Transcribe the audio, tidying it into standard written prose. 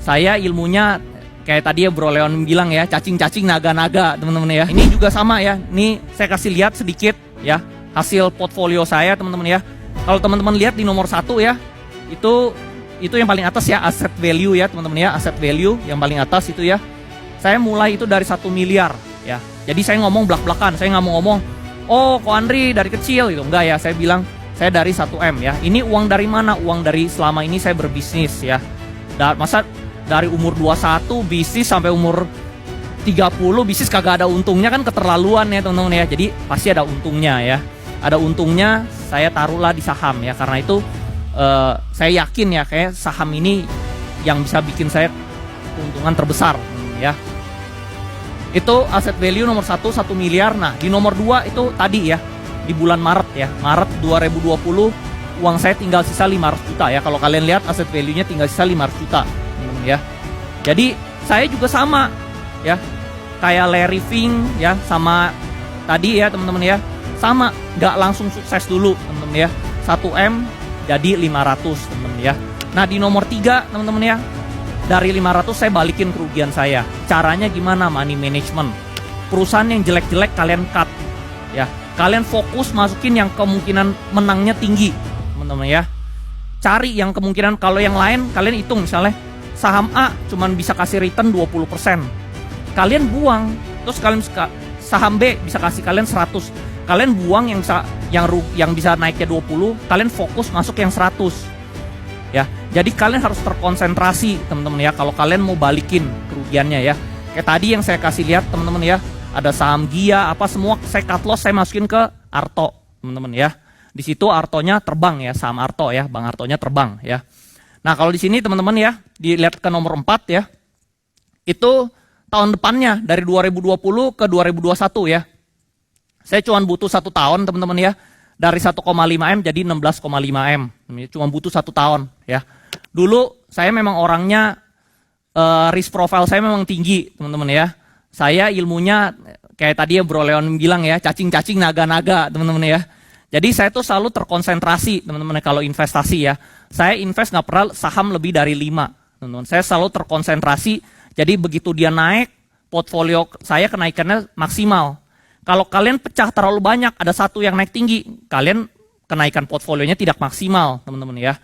Saya ilmunya kayak tadi ya Bro Leon bilang ya, cacing-cacing naga-naga teman-teman ya. Ini juga sama ya. Ini saya kasih lihat sedikit ya hasil portfolio saya teman-teman ya. Kalau teman-teman lihat di nomor 1 ya, itu yang paling atas ya, asset value ya teman-teman ya, asset value yang paling atas itu ya. Saya mulai itu dari 1 miliar ya. Jadi saya ngomong belak-belakan, saya nggak mau ngomong, oh Ko Andri dari kecil gitu, enggak ya. Saya bilang saya dari 1M ya. Ini uang dari mana? Uang dari selama ini saya berbisnis ya. Masa dari umur 21 bisnis sampai umur 30 bisnis kagak ada untungnya, kan keterlaluan ya teman-teman ya. Jadi pasti ada untungnya ya. Ada untungnya, saya taruhlah di saham ya. Karena itu saya yakin ya kayak saham ini yang bisa bikin saya keuntungan terbesar ya. Itu aset value nomor 1 miliar. Nah di nomor 2 itu tadi ya, di bulan Maret ya, Maret 2020 uang saya tinggal sisa 500 juta ya. Kalau kalian lihat aset value-nya tinggal sisa 500 juta teman-teman ya. Jadi saya juga sama ya, kayak Larry Fink ya, sama tadi ya teman-teman ya, sama, nggak langsung sukses dulu teman-teman ya. 1M jadi 500 teman-teman ya. Nah di nomor 3 teman-teman ya, dari 500 saya balikin kerugian saya. Caranya gimana? Money management. Perusahaan yang jelek-jelek kalian cut ya. Kalian fokus masukin yang kemungkinan menangnya tinggi teman-teman ya. Cari yang kemungkinan, kalau yang lain kalian hitung misalnya saham A cuman bisa kasih return 20%. Kalian buang, terus kalian saham B bisa kasih kalian 100. Kalian buang yang bisa naiknya 20, kalian fokus masuk yang 100. Ya. Jadi kalian harus terkonsentrasi teman-teman ya kalau kalian mau balikin kerugiannya ya. Kayak tadi yang saya kasih lihat teman-teman ya, ada saham Gia apa semua saya cut loss, saya masukin ke Arto teman-teman ya. Di situ Artonya terbang ya, saham Arto ya, Bang Artonya terbang ya. Nah, kalau di sini teman-teman ya, dilihat ke nomor 4 ya. Itu tahun depannya dari 2020 ke 2021 ya. Saya cuma butuh 1 tahun teman-teman ya. Dari 1,5M jadi 16,5M. Cuma butuh 1 tahun ya. Dulu saya memang orangnya risk profile saya memang tinggi teman-teman ya. Saya ilmunya kayak tadi ya Bro Leon bilang ya, cacing-cacing naga-naga teman-teman ya. Jadi saya tuh selalu terkonsentrasi teman-teman kalau investasi ya. Saya invest nggak pernah saham lebih dari 5 teman-teman. Saya selalu terkonsentrasi. Jadi begitu dia naik, portfolio saya kenaikannya maksimal. Kalau kalian pecah terlalu banyak, ada satu yang naik tinggi, kalian kenaikan portfolionya tidak maksimal teman-teman ya.